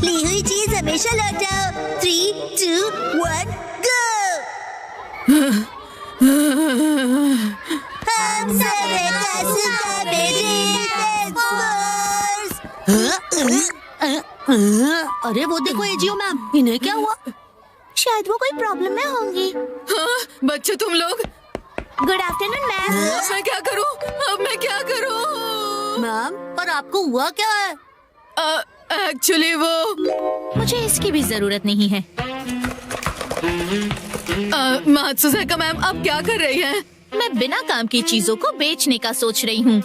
ली हुई चीज हमेशा लौटाओ। 3, 2, 1, गो। हम सब एक आसुका अरे वो देखो एजीओ मैम, इन्हें क्या हुआ? शायद वो कोई प्रॉब्लम में होंगी। हाँ, बच्चे तुम लोग। Good afternoon ma'am. मैं क्या करूं? अब मैं क्या करूं? मैम, पर आपको हुआ क्या है? एक्चुअली वो मुझे इसकी भी जरूरत नहीं है। मात्सुज़ाका मैम, आप क्या कर रही हैं? मैं बिना काम की चीजों को बेचने का सोच रही हूँ।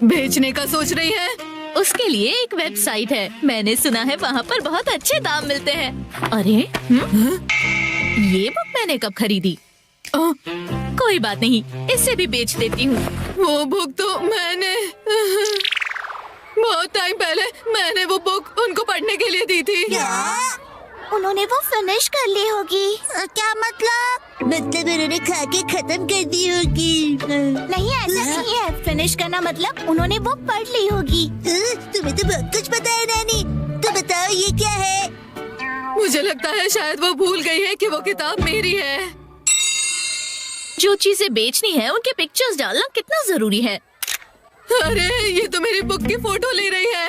बेचने का सोच रही हैं? उसके लिए एक वेबसाइट है, मैंने सुना है वहाँ पर बहुत अच्छे दाम मिलते हैं। अरे ये बुक मैंने कब खरीदी? कोई बात नहीं, इसे भी बेच देती हूँ। वो बुक तो मैंने बहुत टाइम पहले मैंने वो बुक उनको पढ़ने के लिए दी थी। उन्होंने वो फिनिश कर ली होगी। क्या मतलब? मतलब उन्होंने खा के खत्म कर दी होगी। नहीं, ऐसा नहीं है। फिनिश करना मतलब उन्होंने वो पढ़ ली होगी। तुम्हें तो बहुत कुछ पता है नानी। तो बताओ ये क्या है? मुझे लगता है शायद वो भूल गई है कि वो किताब मेरी है। जो चीजें बेचनी है उनके पिक्चर्स डालना कितना जरूरी है। अरे ये तो मेरी बुक की फोटो ले रही है।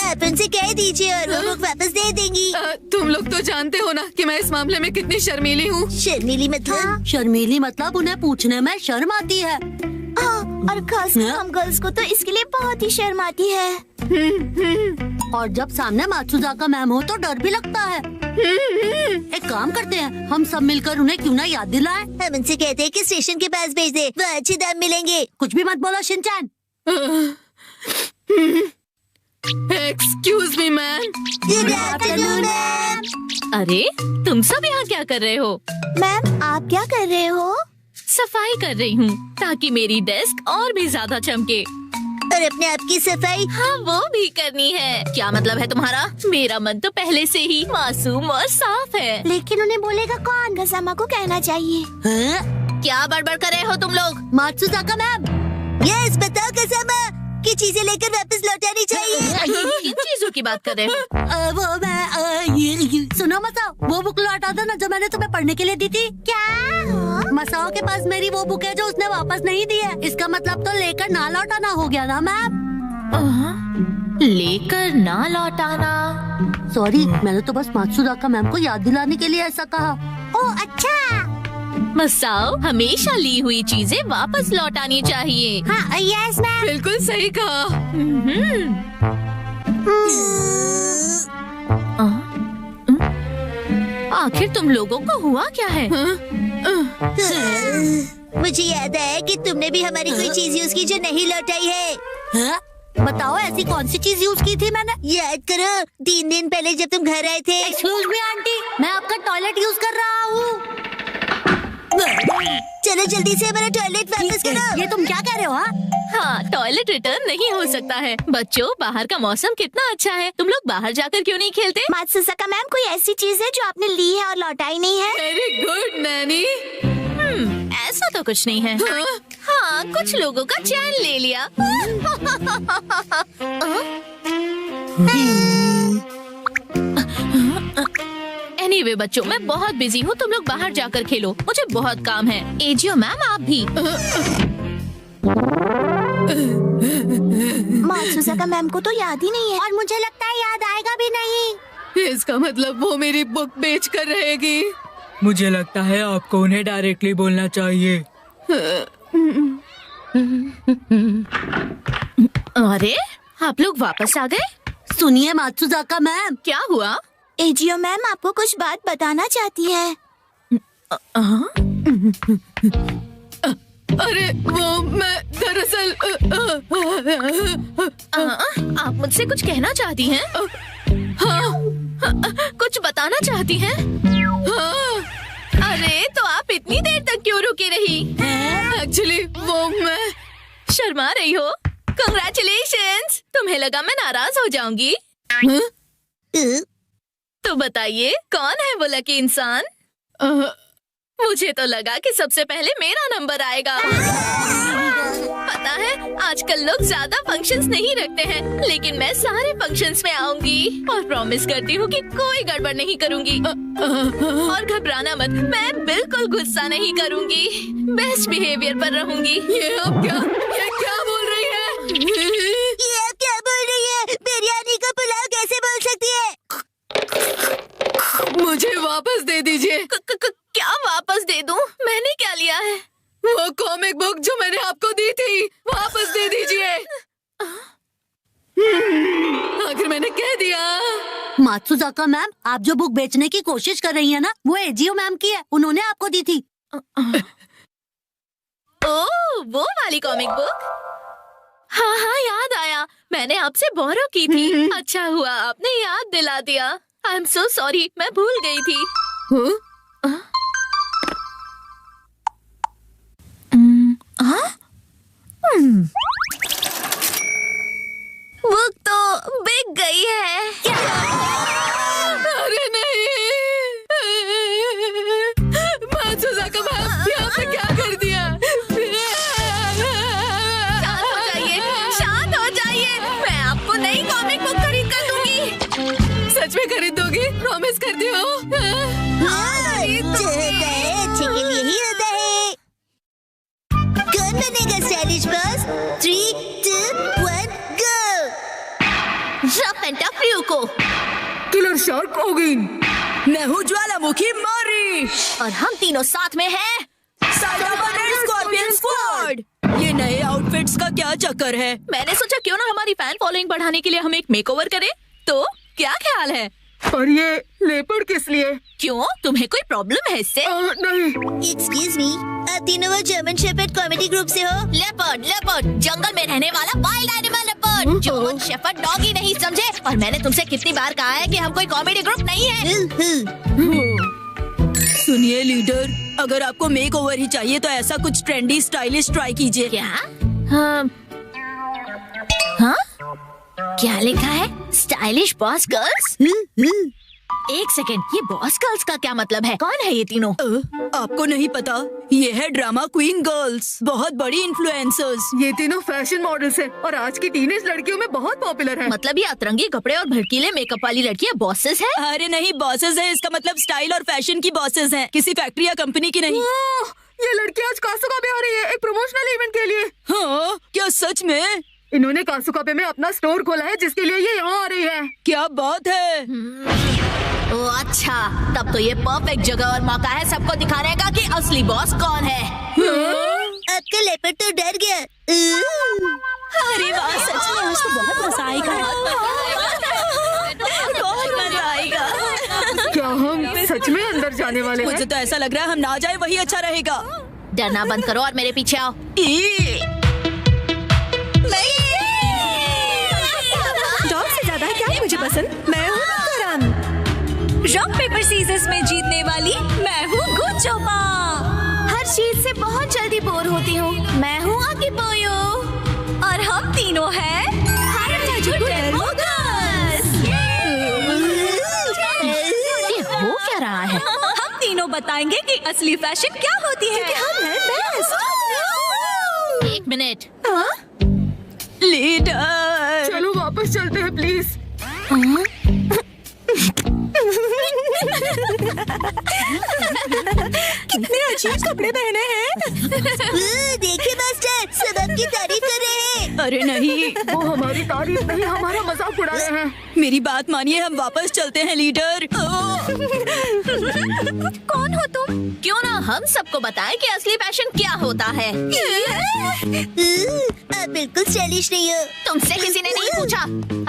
आप उनसे कह दीजिए और वो बुक वापस दे देंगी। तुम लोग तो जानते हो ना कि मैं इस मामले में कितनी शर्मीली हूँ। शर्मीली मतलब? शर्मीली मतलब उन्हें पूछने में शर्म आती है। और खासकर हम गर्ल्स को तो इसके लिए बहुत ही शर्म आती है। और जब सामने मात्सुज़ाका मैम हो तो डर भी लगता है। एक काम करते हैं, हम सब मिलकर उन्हें क्यों ना याद दिलाएं? हम उनसे कहते हैं कि स्टेशन के पास भेज दे, वहाँ अच्छे दाम मिलेंगे। कुछ भी मत बोलो Shinchan. Excuse me ma'am. Good afternoon ma'am. अरे तुम सब यहाँ क्या कर रहे हो? मैम आप क्या कर रहे हो? सफाई कर रही हूँ ताकि मेरी डेस्क और भी ज्यादा चमके। और अपने आप की सफाई? हाँ वो भी करनी है। क्या मतलब है तुम्हारा? मेरा मन तो पहले से ही मासूम और साफ है। लेकिन उन्हें बोलेगा कौन? गसामा को कहना चाहिए। क्या बड़बड़ कर रहे हो तुम लोग? मात्सुज़ाका मैम। यस, बताओ गसामा कि चीजें लेकर वापस लौटानी चाहिए। किन चीजों की बात कर रहे हो? वो मैं सुनो मसाओ, वो बुक लौटा दो ना जो मैंने तुम्हें पढ़ने के लिए दी थी। क्या? मसाओ के पास मेरी वो बुक है जो उसने वापस नहीं दी है। इसका मतलब तो लेकर ना लौटाना हो गया ना मैम। लेकर ना लौटाना? सॉरी, मैंने तो बस मात्सुज़ाका मैम को याद दिलाने के लिए ऐसा कहा। ओह अच्छा। मसाओ, हमेशा ली हुई चीजें वापस लौटानी चाहिए। हाँ यस मैम। बिल्कुल सही कहा। आखिर तुम लोगों को हुआ क्या है? मुझे याद आया कि तुमने भी हमारी कोई चीज यूज की जो नहीं लौटाई है। हाँ? बताओ ऐसी कौन सी चीज यूज की थी मैंने? याद करो, 3 दिन पहले जब तुम घर आए थे। एक्सक्यूज मी आंटी, मैं आपका टॉयलेट यूज कर रहा हूँ। चलो जल्दी से हमारा टॉयलेट वापस करो। ये तुम क्या कह रहे हो? हाँ, टॉयलेट रिटर्न नहीं हो सकता है। बच्चों, बाहर का मौसम कितना अच्छा है, तुम लोग बाहर जाकर क्यों नहीं खेलते? मात्सुज़ाका मैम, कोई ऐसी चीज है जो आपने ली है और लौटाई नहीं है? Very good Naini. ऐसा तो कुछ नहीं है। हाँ, कुछ लोगों का चैन ले लिया। एनीवे बच्चों, मैं बहुत बिजी हूँ, तुम लोग बाहर जाकर खेलो, मुझे बहुत काम है। एजियो मैम आप भी। मात्सुज़ाका मैम को तो याद ही नहीं है और मुझे लगता है याद आएगा भी नहीं। इसका मतलब वो मेरी बुक बेच कर रहेगी। मुझे लगता है आपको उन्हें डायरेक्टली बोलना चाहिए। अरे आप लोग वापस आ गए? सुनिए मात्सुज़ाका मैम। क्या हुआ? एजियो मैम आपको कुछ बात बताना चाहती है। अरे वो मैं दरअसल आप मुझसे कुछ कहना चाहती हैं? कुछ बताना चाहती हैं? अरे तो आप इतनी देर तक क्यों रुकी रही? एक्चुअली वो मैं शर्मा रही हो? कंग्रेचुलेशंस! तुम्हें लगा मैं नाराज हो जाऊंगी? तो बताइए कौन है वो लकी इंसान? मुझे तो लगा कि सबसे पहले मेरा नंबर आएगा। पता है आजकल लोग ज्यादा फंक्शंस नहीं रखते हैं, लेकिन मैं सारे फंक्शंस में आऊंगी और प्रॉमिस करती हूँ कि कोई गड़बड़ नहीं करूंगी। और घबराना मत, मैं बिल्कुल गुस्सा नहीं करूंगी, बेस्ट बिहेवियर पर रहूंगी। ये क्या बोल रही है? ये अब क्या बोल रही है? बिरयानी को पुलाव कैसे बोल सकती है? मुझे वापस दे दीजिए। क्या वापस दे दूं? मैंने क्या लिया है? वो कॉमिक बुक जो मैंने आपको दी थी, वापस दे दीजिए। आखिर मैंने कह दिया। मात्सुजाका मैम, आप जो बुक बेचने की कोशिश कर रही है ना, वो एजियो मैम की है, उन्होंने आपको दी थी। ओह, वो वाली कॉमिक बुक? हाँ हाँ, याद आया, मैंने आपसे बोरो की थी। अच्छा हुआ आपने याद दिला दिया। आई एम सो सॉरी, मैं भूल गई थी। बुक तो बिक गई है। अरे नहीं, मात्सुजाका मैम, ये आपने क्या कर दिया? शांत हो जाइए, मैं आपको नई कॉमिक बुक खरीद कर दूंगी। सच में खरीदोगी? प्रॉमिस करती हो? अच्छे के लिए ही होता है। कौन बनेगा stylish boss? 3, 2, 1, go! Rough and tough ryuko। Killer shark Ogin. मैं हूँ ज्वालामुखी मोरी। और हम तीनों साथ में हैं। Scorpion squad. ये नए आउटफिट्स का क्या चक्कर है? मैंने सोचा क्यों ना हमारी फैन फॉलोइंग बढ़ाने के लिए हम एक मेकओवर करें। तो क्या ख्याल है? और ये लेपर्ड किस लिए? क्यों, तुम्हें कोई प्रॉब्लम है इससे? नहीं। Excuse me, आप तीनों वो जर्मन शेफर्ड कॉमेडी ग्रुप से हो? लेपर्ड, जंगल में रहने वाला wild animal leopard. German shepherd dog ही नहीं समझे। और मैंने तुमसे कितनी बार कहा है कि हम कोई कॉमेडी ग्रुप नहीं है। सुनिए लीडर, अगर आपको मेकओवर ही चाहिए तो ऐसा कुछ ट्रेंडी स्टाइलिश ट्राई कीजिए। क्या? हाँ? क्या लिखा है? Stylish boss girls? एक सेकेंड, ये बॉस गर्ल्स का क्या मतलब है? कौन है ये तीनों? आपको नहीं पता? ये है ड्रामा क्वीन गर्ल्स, बहुत बड़ी इन्फ्लुएंसर्स। ये तीनों फैशन मॉडल्स हैं और आज की टीनेज लड़कियों में बहुत पॉपुलर हैं। मतलब ये अतरंगी कपड़े और भड़कीले मेकअप वाली लड़कियां बॉसेस है? अरे नहीं, बॉसेस है इसका मतलब स्टाइल और फैशन की बॉसेस हैं, किसी फैक्ट्री या कंपनी की नहीं। ये लड़की आज कासुकाबे आ रही है एक प्रमोशनल इवेंट के लिए। हाँ, क्या सच में? इन्होंने कासुकाबे में अपना स्टोर खोला है जिसके लिए ये यहाँ आ रही है। क्या बात है। ओ अच्छा, तब तो ये परफेक्ट जगह और मौका है सबको दिखाने का कि असली बॉस कौन है। आपका लेपर्ड तो डर गया। अरे वाह, सच में आज तो बहुत मजा आएगा। बहुत मजा आएगा। क्या हम सच में अंदर जाने वाले हैं? मुझे तो ऐसा लग रहा है हम ना जाए वही अच्छा रहेगा। डरना बंद करो और मेरे पीछे आओ। डॉग से ज्यादा क्या है मुझे पसंद? मैं हूँ करण। रॉक पेपर सीजर्स में जीतने वाली मैं हूँ गुचोमा। हर चीज से बहुत जल्दी बोर होती हूँ। मैं हूँ आकिपोयो। और हम तीनों हैं ये हो क्या रहा है? हम तीनों बताएंगे कि असली फैशन क्या होती है। हम हैं बेस्ट। एक मिनट। लीडर, चलो वापस चलते हैं प्लीज। कितने अजीब कपड़े पहने हैं। देखिए मास्टर, सब आपकी तारीफ कर रहे हैं। अरे नहीं, वो हमारी तारीफ नहीं, हमारा मजाक उड़ा रहे हैं। मेरी बात मानिए, हम वापस चलते हैं लीडर। कौन हो तुम? क्यों ना हम सबको बताएं कि असली फैशन क्या होता है। आप बिल्कुल स्टाइलिश नहीं हो। तुमसे किसी ने नहीं पूछा।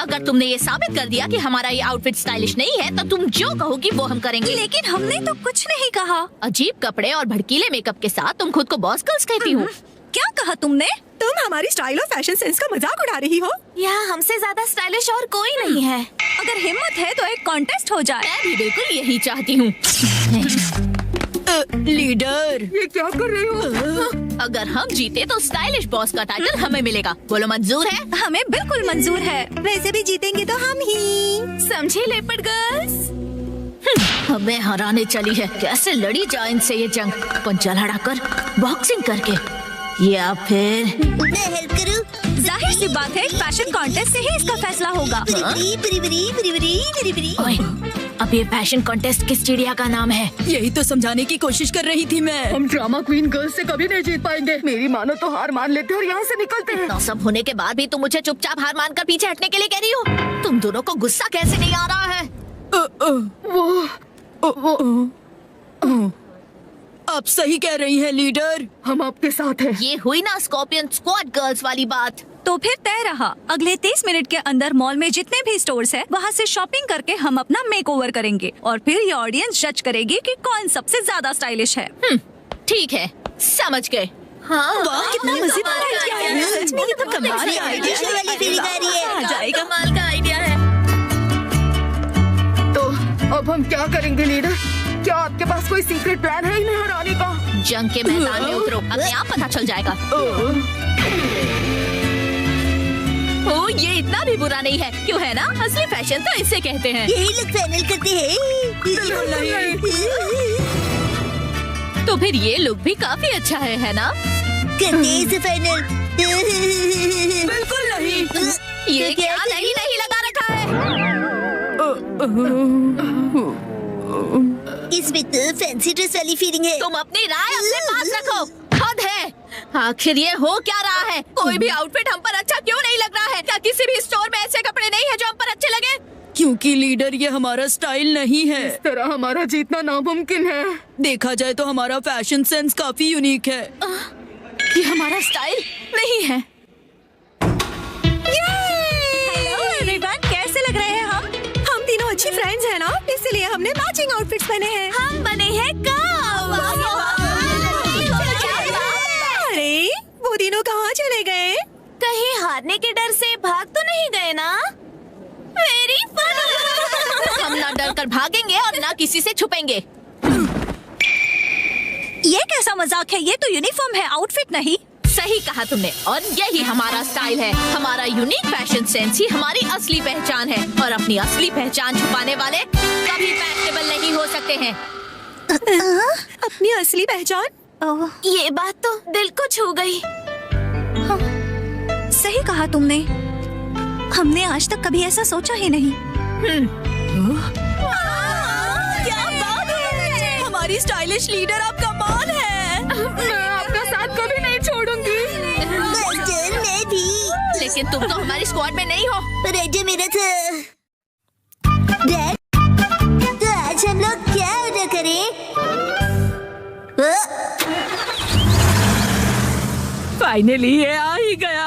अगर तुमने ये साबित कर दिया कि हमारा ये आउटफिट स्टाइलिश नहीं है तो तुम जो कहोगी वो हम करेंगे। लेकिन हमने तो कुछ नहीं कहा। अजीब कपड़े और भड़कीले मेकअप के साथ तुम खुद को बॉस गर्ल्स कहती हो। क्या कहा तुमने? तुम हमारी स्टाइल और फैशन सेंस का मजाक उड़ा रही हो। यहाँ हमसे ज्यादा स्टाइलिश और कोई नहीं है। अगर हिम्मत है तो एक कॉन्टेस्ट हो जाए। मैं भी बिल्कुल यही चाहती हूँ। लीडर, ये क्या कर रही हो? अगर हम जीते तो स्टाइलिश बॉस का टाइटल हमें मिलेगा। बोलो मंजूर है? हमें बिल्कुल मंजूर है। वैसे भी जीतेंगे तो हम ही। समझे लेपर्ड गर्ल्स? हमें हराने चली है। कैसे लड़ी जाए इनसे ये जंग? पंजा लड़ाकर, बॉक्सिंग करके। या फिर मैं हेल्प करूं? जाहिर सी बात है, फैशन कॉन्टेस्ट से ही इसका फैसला होगा। ओए, अब ये फैशन कॉन्टेस्ट किस चिड़िया का नाम है? यही तो समझाने की कोशिश कर रही थी मैं। हम ड्रामा क्वीन गर्ल्स से कभी नहीं जीत पाएंगे। मेरी मानो तो हार मान लेते और यहाँ से निकलते हैं। इतना सब होने के बाद भी तुम मुझे चुपचाप हार मानकर पीछे हटने के लिए कह रही हो? तुम दोनों को गुस्सा कैसे नहीं आ रहा है? आप सही कह रही हैं लीडर। हम आपके साथ हैं। ये हुई ना स्कॉर्पियन स्क्वाड गर्ल्स वाली बात। तो फिर तय रहा, अगले 30 मिनट के अंदर मॉल में जितने भी स्टोर्स हैं, वहाँ से शॉपिंग करके हम अपना मेकओवर करेंगे और फिर ये ऑडियंस जज करेगी कि कौन सबसे ज्यादा स्टाइलिश है। ठीक है, समझ गए। हाँ, वाह, कितना मजेदार आइडिया है। सच में ये तो कमाल का आइडिया दूसरे वाली फीलिंग आ रही है। आ जाएगा। कमाल का आइडिया है। तो अब हम क्या करेंगे लीडर? क्या आपके पास कोई सीक्रेट प्लान है इन्हें हराने का? जंग के मैदान में उतरो, अपने आप पता चल जाएगा। ओ, ये इतना भी बुरा नहीं है, क्यों है ना? असली फैशन तो इसे कहते हैं। यही लोग फाइनल करते हैं। तो फिर ये लुक भी काफी अच्छा है ना? करते हैं इसे फाइनल। बिल्कुल नहीं। ये क्या नहीं लगा रखा है? इसमें तो फैंसी ड्रेस वाली फीलिंग है। तुम अपनी राय अपने पास रखो। हद है। आखिर ये हो क्या रहा है? कोई भी आउटफिट हम पर अच्छा क्यों नहीं लग रहा है? क्या किसी भी स्टोर में ऐसे कपड़े नहीं है जो हम पर अच्छे लगे? क्योंकि लीडर ये हमारा स्टाइल नहीं है। इस तरह हमारा जीतना नामुमकिन है। देखा जाए तो हमारा फैशन सेंस काफी यूनिक है। ये हमारा स्टाइल नहीं है। हेलो एवरीवन, कैसे लग रहे हैं हम? हम तीनों अच्छी फ्रेंड्स हैं ना, इसलिए हमने मैचिंग आउटफिट्स पहने हैं। हम बने हैं अरे वो तीनों कहाँ चले गए? कहीं हारने के डर से भाग तो नहीं गए ना? Very fun. हम ना डर कर भागेंगे और ना किसी से छुपेंगे। ये कैसा मजाक है? ये तो यूनिफॉर्म है, आउटफिट नहीं। सही कहा तुमने, और यही हमारा स्टाइल है। हमारा यूनिक फैशन सेंस ही हमारी असली पहचान है, और अपनी असली पहचान छुपाने वाले कभी फैशनेबल नहीं हो सकते हैं। अपनी असली पहचान? ये बात तो दिल को छू गई। सही कहा तुमने। हमने आज तक कभी ऐसा सोचा ही नहीं। क्या बात है! हमारी स्टाइलिश लीडर आप कमाल है। मैं आपका साथ कभी नहीं छोड़ूंगी। मास्टर, मैं भी। लेकिन तुम तो हमारी स्क्वाड में नहीं हो। राजा मेरा था। डैड, तो आज हम लोग क्या ऑर्डर करें? फाइनली ये आ ही गया।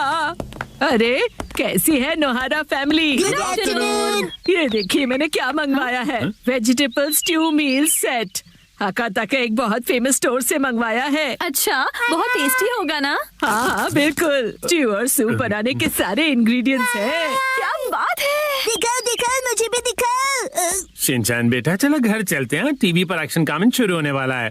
अरे कैसी है नोहारा फैमिली? Good afternoon. ये देखिए मैंने क्या मंगवाया है। वेजिटेबल स्ट्यू मील सेट। हाकाता का एक बहुत फेमस स्टोर से मंगवाया है। अच्छा, बहुत टेस्टी होगा ना? हाँ बिल्कुल, स्ट्यू और सूप बनाने के सारे इंग्रेडिएंट्स हैं। क्या बात है! दिखाओ दिखाओ, मुझे भी दिखाओ। शिनचैन बेटा, चलो घर चलते हैं। टीवी पर एक्शन कमेंट शुरू होने वाला है।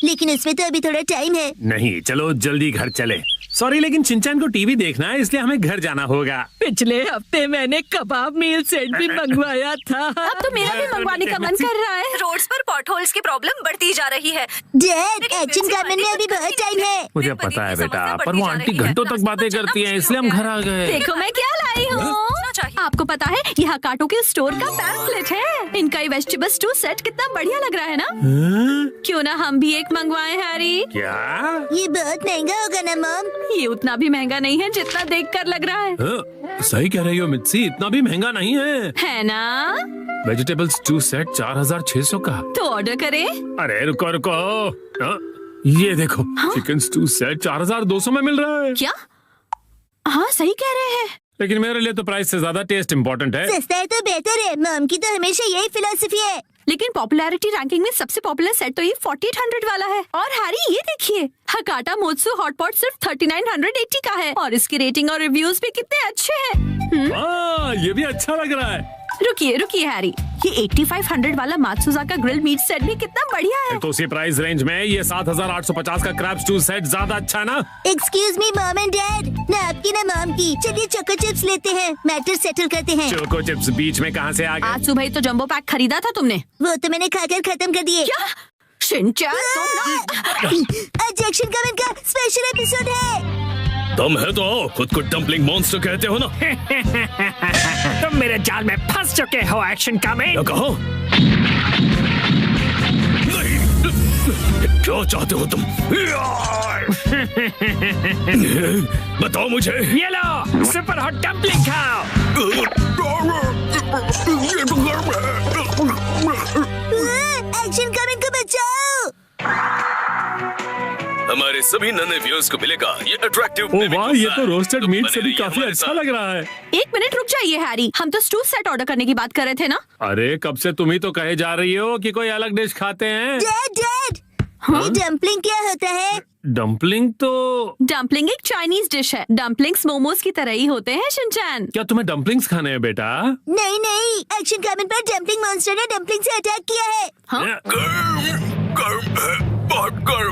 लेकिन उसमें तो अभी थोड़ा टाइम है। नहीं, चलो जल्दी घर चले। सॉरी, लेकिन शिनचैन को टीवी देखना है, इसलिए हमें घर जाना होगा। पिछले हफ्ते मैंने कबाब मील सेट भी मंगवाया था। अब तो मेरा भी मंगवाने का मन कर रहा है। रोड्स पर पॉटहोल्स की प्रॉब्लम बढ़ती जा रही है। डैड, एक्शन कमेंट में अभी बहुत टाइम है। मुझे पता है बेटा, पर वो आंटी घंटों तक बातें करती हैं, इसलिए हम घर आ गए। देखो मैं क्या लाई हूँ। आपको पता है यहाँ काटो के स्टोर का पैम्फलेट है। इनका ये वेजिटेबल स्टू सेट कितना बढ़िया लग रहा है ना? क्यों ना हम भी एक मंगवाएं हैरी? क्या? ये बहुत महंगा होगा ना मॉम? ये उतना भी महंगा नहीं है जितना देखकर लग रहा है। सही कह रही हो मित्सी, इतना भी महंगा नहीं है ना? वेजिटेबल स्टू सेट 4600 का। तो ऑर्डर करें? अरे रुको रुको, ये देखो, चिकन स्टू सेट 4200 में मिल रहा है। क्या? हाँ सही कह रहे हैं। लेकिन मेरे लिए तो प्राइस से ज्यादा टेस्ट इम्पोर्टेंट है। सस्ता है तो बेहतर है। मॉम की तो हमेशा यही फिलॉसफी है। लेकिन पॉपुलैरिटी रैंकिंग में सबसे पॉपुलर सेट तो ये 4800 वाला है। और हैरी ये देखिए, हकाटा मोत्सु हॉटपॉट सिर्फ 3980 का है, और इसकी रेटिंग और रिव्यूज भी कितने अच्छे हैं। ये भी अच्छा लग रहा है। रुकिए हैरी, ये 8500 वाला मात्सुजाका ग्रिल मीट सेट भी कितना बढ़िया है। तो उसी प्राइस रेंज में ये 7850 का क्रैब स्टू सेट ज्यादा अच्छा है ना? Excuse me mom and dad, ना आपकी ना मॉम की। चलिए चोको चिप्स लेते हैं, मैटर सेटल करते हैं। चोको चिप्स बीच में कहाँ से आ गए? आज सुबह ही तो जंबो पैक खरीदा था तुमने। वो तो मैंने खाकर खत्म कर दिए। क्या? शिनचैन आज एक्शन कमेंट का स्पेशल एपिसोड है। तुम है तो आओ, खुद को डम्पलिंग मॉन्स्टर कहते हो ना। तुम मेरे जाल में फंस चुके हो एक्शन कमेंट। कहो क्या चाहते हो तुम? बताओ मुझे। ये लो सुपर हॉट डम्पलिंग खाओ। एक्शन कमेंट को बचाओ। हमारे सभी नन्हे व्यूअर्स को मिलेगा ये अट्रैक्टिव। ओ वाह, ये तो रोस्टेड मीट से भी काफी अच्छा लग रहा है। 1 मिनट रुक जाइए हैरी, हम तो स्टू सेट ऑर्डर करने की बात कर रहे थे ना। अरे कब से तुम ही तो कहे जा रही हो कि कोई अलग डिश खाते हैं। डैड ये डम्पलिंग क्या होता है? डम्पलिंग तो डम्पलिंग एक चाइनीज डिश है। डम्पलिंग्स मोमोज की तरह ही होते हैं शिनचैन। क्या तुम्हें डम्पलिंग्स खाने हैं बेटा? नहीं, एक्शन कमेंट पर डम्पलिंग मॉन्स्टर ने डम्पलिंग से अटैक किया है। बहुत गर्म।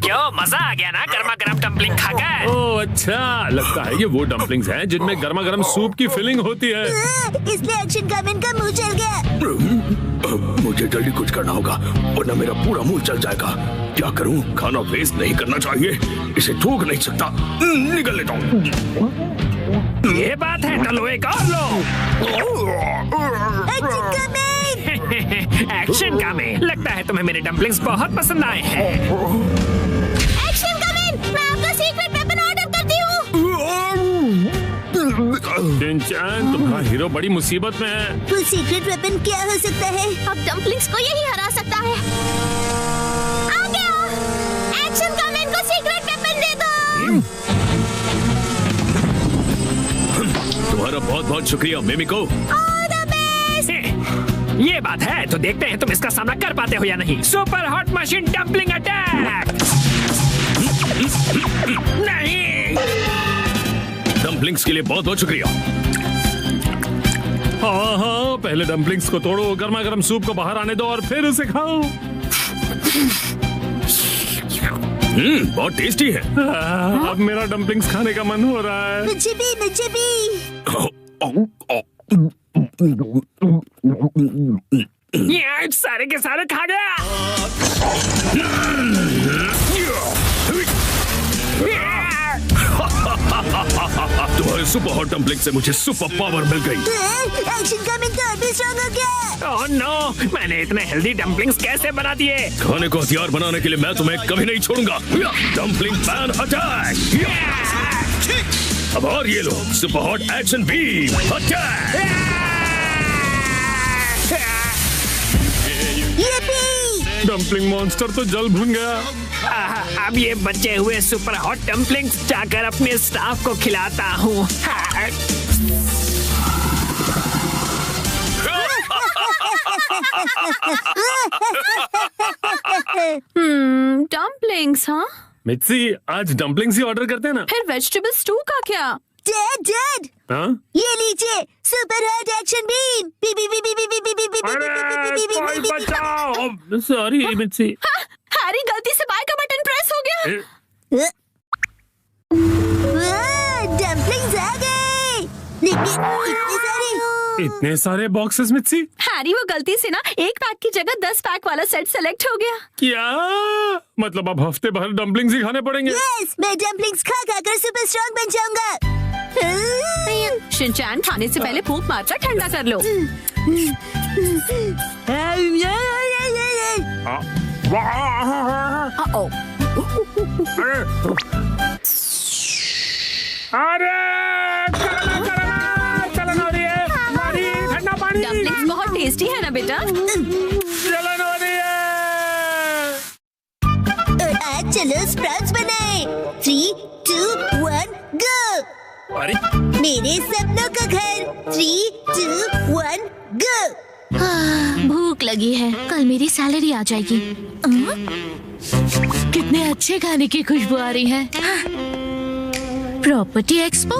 क्यों मजा आ गया ना गर्मा गर्म डम्पलिंग खाकर? ओह अच्छा, लगता है ये वो डम्पलिंग्स हैं जिनमें गर्मा गर्म सूप की फिलिंग होती है। इसलिए एक्शन कमेंट का मुंह जल गया। मुझे जल्दी कुछ करना होगा वरना मेरा पूरा मुंह जल जाएगा। क्या करूं? खाना वेस्ट नहीं करना चाहिए, इसे थूक नहीं सकता। निकल लेता हूँ। ये बात है, तो लो एक और लो। एक्शन कमेंट, एक्शन कमेंट, लगता है तुम्हें मेरे डम्पलिंग्स बहुत पसंद आए हैं। एक्शन कमेंट, मैं आपका सीक्रेट वेपन ऑर्डर करती हूँ। शिनचैन, तुम्हारा हीरो बड़ी मुसीबत में है। वो सीक्रेट वेपन क्या हो सकता है? अब डम्पलिंग्स को यही हरा सकता है। आ गया, एक्शन कमेंट को सीक्रेट वेपन दे दो। तुम्हारा बहुत बहुत शुक्रिया मिमिको। All the best. ये बात है, तो देखते हैं तुम इसका सामना कर पाते हो या नहीं। Super hot machine dumpling attack. नहीं, डम्पलिंग्स के लिए बहुत बहुत शुक्रिया। हाँ, पहले डम्पलिंग्स को तोड़ो, गर्मा गर्म सूप को बाहर आने दो और फिर उसे खाओ। बहुत टेस्टी है। अब मेरा डम्पलिंग्स खाने का मन हो रहा है। मुझे भी। ये सारे के सारे खा गया। तुम्हारे सुपर हॉट डम्पलिंग से मुझे सुपर पावर मिल गई। एक्शन कमेंट तो अभी स्ट्रॉन्ग हो गया। ओह नो, मैंने इतने हेल्दी डम्पलिंग्स कैसे बना दिए? खाने को हथियार बनाने के लिए मैं तुम्हें कभी नहीं छोड़ूंगा। Dumpling pan attack. अब और ये लो super hot action beam attack. Dumpling monster तो जल भुन गया। अब ये बचे हुए सुपर हॉट डम्पलिंग्स जाकर अपने स्टाफ को खिलाता हूँ। डम्पलिंग्स, हाँ? मित्सी, आज डम्पलिंग्स ही ऑर्डर करते हैं ना। फिर वेजिटेबल स्टू का क्या? डैड हाँ? ये लीजिए सुपर हॉट एक्शन बीम। कोई बचाओ। सॉरी मित्सी। हैरी, गलती से बाय का बटन प्रेस हो गया। डम्पलिंग्स आ गए। लेकिन इतने सारे बॉक्सेस मित्सी। हैरी, वो गलती से ना 1 पैक की जगह 10 पैक वाला सेट सेलेक्ट हो गया। क्या मतलब अब हफ्ते भर डम्पलिंग्स ही खाने पड़ेंगे? यस, मैं डम्पलिंग्स खा कर सुपर स्ट्रॉन्ग बन जाऊंगा। शिनचैन, खाने से पहले फूंक मारकर ठंडा कर लो। चलन हो रही है, ठंडा पानी। डम्पलिंग्स बहुत टेस्टी है ना बेटा? चलन हो रही है। आज चलो स्प्राउट्स बनाए। 3, 2, 1 गो। अरे मेरे सपनों का घर। 3, 2, 1 गो। भूख लगी है, कल मेरी सैलरी आ जाएगी। कितने अच्छे खाने की खुशबू आ रही है। Property expo.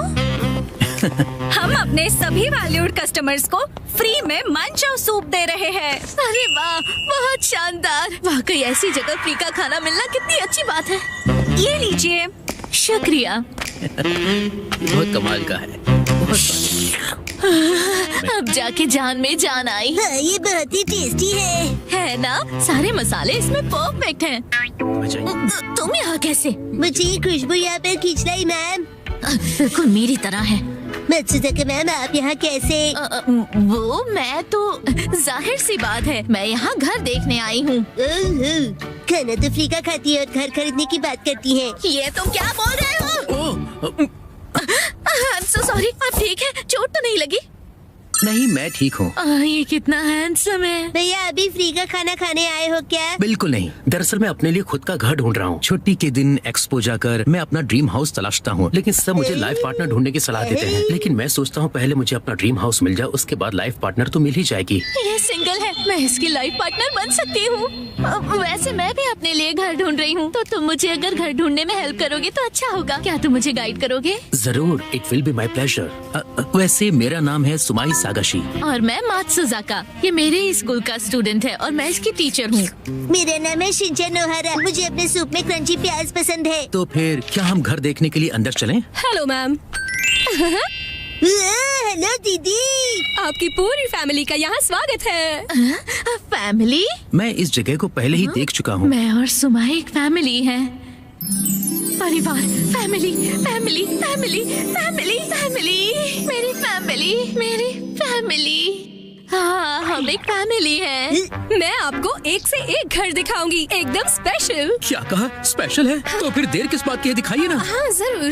हम अपने सभी वैल्यूड कस्टमर्स को फ्री में मंचो सूप दे रहे हैं। अरे वाह, बहुत शानदार। वाकई ऐसी जगह फ्री का खाना मिलना कितनी अच्छी बात है। ये लीजिए, शुक्रिया। बहुत कमाल का है, बहुत। अब जाके जान में जान आई। हाँ, ये बहुत ही टेस्टी है ना? सारे मसाले इसमें परफेक्ट हैं। तुम यहाँ कैसे? मुझे ये खुशबू यहाँ पर खींच लाई मैम। बिल्कुल मेरी तरह है। मात्सुजाका मैम, आप यहाँ कैसे? वो मैं तो जाहिर सी बात है, मैं यहाँ घर देखने आई हूँ। खाना तो फ्री का खाती है और घर खरीदने की बात करती है। ये तुम क्या बोल रहे हो? so सॉरी, आप ठीक है? चोट तो नहीं लगी? नहीं, मैं ठीक हूँ। ये कितना हैंडसम है। भैया अभी फ्री का खाना खाने आए हो क्या? बिल्कुल नहीं, दरअसल मैं अपने लिए खुद का घर ढूंढ रहा हूँ। छुट्टी के दिन एक्सपो जाकर मैं अपना ड्रीम हाउस तलाशता हूँ, लेकिन सब मुझे लाइफ पार्टनर ढूंढने की सलाह देते हैं। लेकिन मैं सोचता हूँ पहले मुझे अपना ड्रीम हाउस मिल जाए, उसके बाद लाइफ पार्टनर तो मिल ही जाएगी। ये सिंगल है, मैं इसकी लाइफ पार्टनर बन सकती हूँ। वैसे मैं भी अपने लिए घर ढूंढ रही हूँ, तो तुम मुझे अगर घर ढूंढने में हेल्प करोगे तो अच्छा होगा। क्या तुम मुझे गाइड करोगे? जरूर, it will be my pleasure. वैसे मेरा नाम है सुमाई सागाशी और मैं मात्सुजाका। ये मेरे ही स्कूल का स्टूडेंट है और मैं इसकी टीचर हूँ। मेरा नाम है शिंचन ओहारा। मुझे अपने सूप में क्रंची प्याज पसंद है। तो फिर क्या हम घर देखने के लिए अंदर चलें? Hello ma'am. हेलो दीदी, आपकी पूरी फैमिली का यहाँ स्वागत है। फैमिली? मैं इस जगह को पहले ही देख चुका हूँ। मैं और सुमाई एक फैमिली है। परिवार, family, family, family, family, family, मेरी फैमिली, मेरी फैमिली। हाँ, हम एक फैमिली है। मैं आपको एक से एक घर दिखाऊंगी, एकदम स्पेशल। क्या कहा? स्पेशल है? तो फिर देर किस बात की है, दिखाइए ना। हाँ जरूर।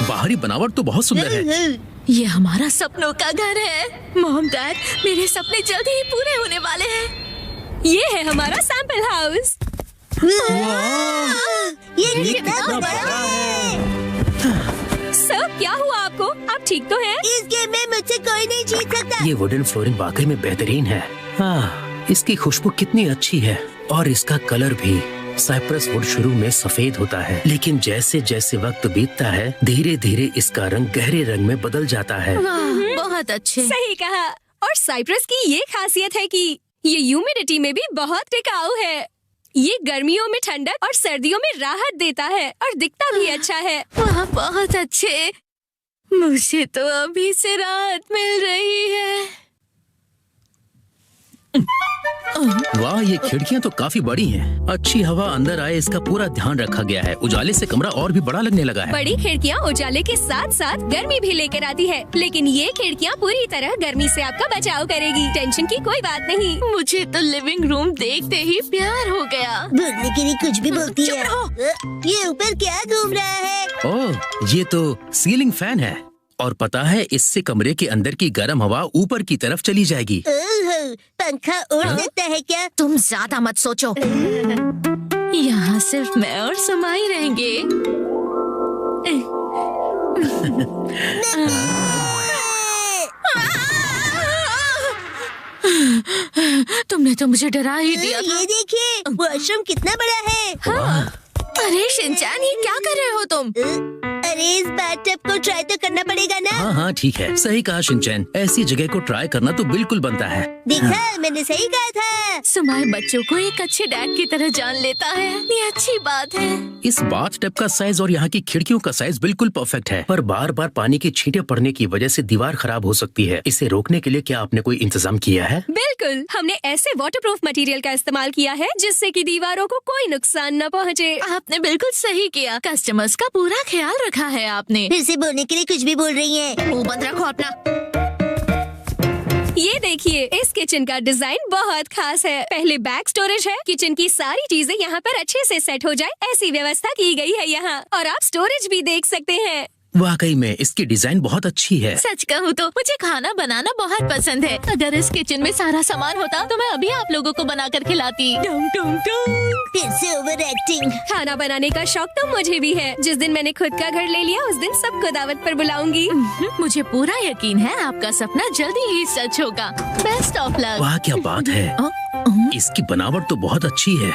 बाहरी बनावट तो बहुत सुंदर है। ये हमारा सपनों का घर है। मॉम डैड, मेरे सपने जल्दी ही पूरे होने वाले हैं। ये है हमारा सैंपल हाउस। ये कितना बड़ा है। सर, क्या हुआ आपको? आप ठीक तो हैं? इस गेम में मुझसे कोई नहीं जीत सकता। ये वुडन फ्लोरिंग वाकई में बेहतरीन है। इसकी खुशबू कितनी अच्छी है और इसका कलर भी। साइप्रस वुड शुरू में सफेद होता है, लेकिन जैसे जैसे वक्त बीतता है धीरे धीरे इसका रंग गहरे रंग में बदल जाता है। बहुत अच्छे। सही कहा। और साइप्रस की ये खासियत है कि ये ह्यूमिडिटी में भी बहुत टिकाऊ है। ये गर्मियों में ठंडक और सर्दियों में राहत देता है और दिखता भी अच्छा है। वाह, बहुत अच्छे। मुझे तो अभी से राहत मिल रही है। वाह, ये खिड़कियाँ तो काफी बड़ी हैं। अच्छी हवा अंदर आए इसका पूरा ध्यान रखा गया है। उजाले से कमरा और भी बड़ा लगने लगा है। बड़ी खिड़कियाँ उजाले के साथ साथ गर्मी भी लेकर आती है, लेकिन ये खिड़कियाँ पूरी तरह गर्मी से आपका बचाव करेगी। टेंशन की कोई बात नहीं। मुझे तो लिविंग रूम देखते ही प्यार हो गया। बोलने के लिए कुछ भी बोलती है। ये ऊपर क्या घूम रहा है? ओह, ये तो सीलिंग फैन है और पता है इससे कमरे के अंदर की गर्म हवा ऊपर की तरफ चली जाएगी। पंखा उड़ सकता है क्या? तुम ज्यादा मत सोचो। यहाँ सिर्फ मैं और सुमाई रहेंगे। तुमने तो मुझे डरा ही दिया था। ये देखिए, वॉशरूम कितना बड़ा है। हाँ। अरे शिनचैन, ये क्या कर रहे हो तुम? अरे इस बाथटब को ट्राई तो करना पड़ेगा ना। हाँ ठीक है, सही कहा शिनचैन। ऐसी जगह को ट्राई करना तो बिल्कुल बनता है। देखा, मैंने सही कहा था। सुमाई बच्चों को एक अच्छे डैड की तरह जान लेता है। ये अच्छी बात है। इस बाथटब का साइज और यहाँ की खिड़कियों का साइज बिल्कुल परफेक्ट है, पर बार बार पानी की छींटे पड़ने की वजह से दीवार खराब हो सकती है। इसे रोकने के लिए क्या आपने कोई इंतजाम किया है? बिल्कुल, हमने ऐसे वाटरप्रूफ मटेरियल का इस्तेमाल किया है जिससे कि दीवारों को कोई नुकसान न पहुँचे। आपने बिल्कुल सही किया। कस्टमर्स का पूरा ख्याल रखा है आपने। फिर से बोलने के लिए कुछ भी बोल रही है। मुंह बंद रखो अपना। ये देखिए, इस किचन का डिजाइन बहुत खास है। पहले बैग स्टोरेज है, किचन की सारी चीजें यहाँ पर अच्छे से सेट हो जाए ऐसी व्यवस्था की गई है यहाँ। और आप स्टोरेज भी देख सकते हैं। वाकई में इसकी डिजाइन बहुत अच्छी है। सच कहूँ तो मुझे खाना बनाना बहुत पसंद है। अगर इस किचन में सारा सामान होता तो मैं अभी आप लोगों को बना कर खिलाती। फिर से ओवर एक्टिंग। खाना बनाने का शौक तो मुझे भी है। जिस दिन मैंने खुद का घर ले लिया उस दिन सबको दावत पर बुलाऊंगी। मुझे पूरा यकीन है आपका सपना जल्दी ही सच होगा। Best of luck. वाह, क्या बात है। इसकी बनावट तो बहुत अच्छी है।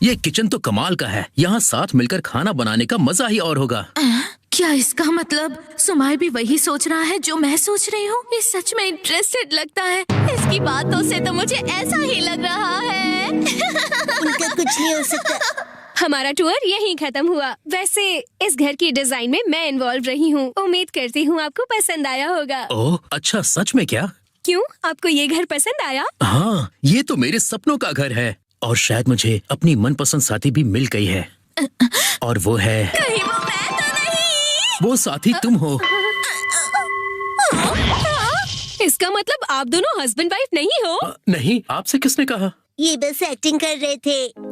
ये किचन तो कमाल का है। यहाँ साथ मिलकर खाना बनाने का मजा ही और होगा। क्या इसका मतलब सुमाई भी वही सोच रहा है जो मैं सोच रही हूँ? ये सच में इंटरेस्टेड लगता है। इसकी बातों से तो मुझे ऐसा ही लग रहा है। उनका कुछ नहीं हो सकता। हमारा टूर यहीं खत्म हुआ। वैसे इस घर की डिजाइन में मैं इन्वॉल्व रही हूँ। उम्मीद करती हूँ आपको पसंद आया होगा। ओह अच्छा, सच में क्या? क्यों, आपको ये घर पसंद आया? हाँ, ये तो मेरे सपनों का घर है और शायद मुझे अपनी मनपसंद साथी भी मिल गई है और वो है। कहीं वो मैं तो नहीं? वो साथी तुम हो। इसका मतलब आप दोनों हस्बैंड वाइफ नहीं हो? नहीं, आपसे किसने कहा? ये बस एक्टिंग कर रहे थे।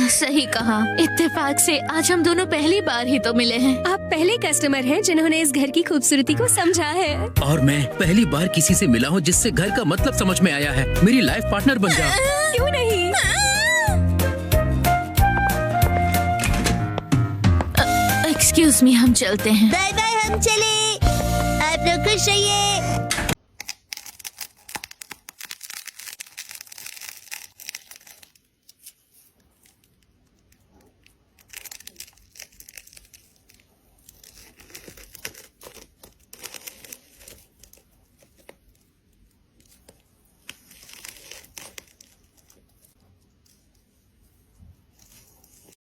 सही कहा। इत्तेफाक से आज हम दोनों पहली बार ही तो मिले हैं। आप पहले कस्टमर हैं जिन्होंने इस घर की खूबसूरती को समझा है। और मैं पहली बार किसी से मिला हूँ जिससे घर का मतलब समझ में आया है। मेरी लाइफ पार्टनर बन जा। क्यों नहीं? एक्सक्यूज मी, हम चलते हैं। बाय बाय, हम चले। आप लोग खुश रहिए।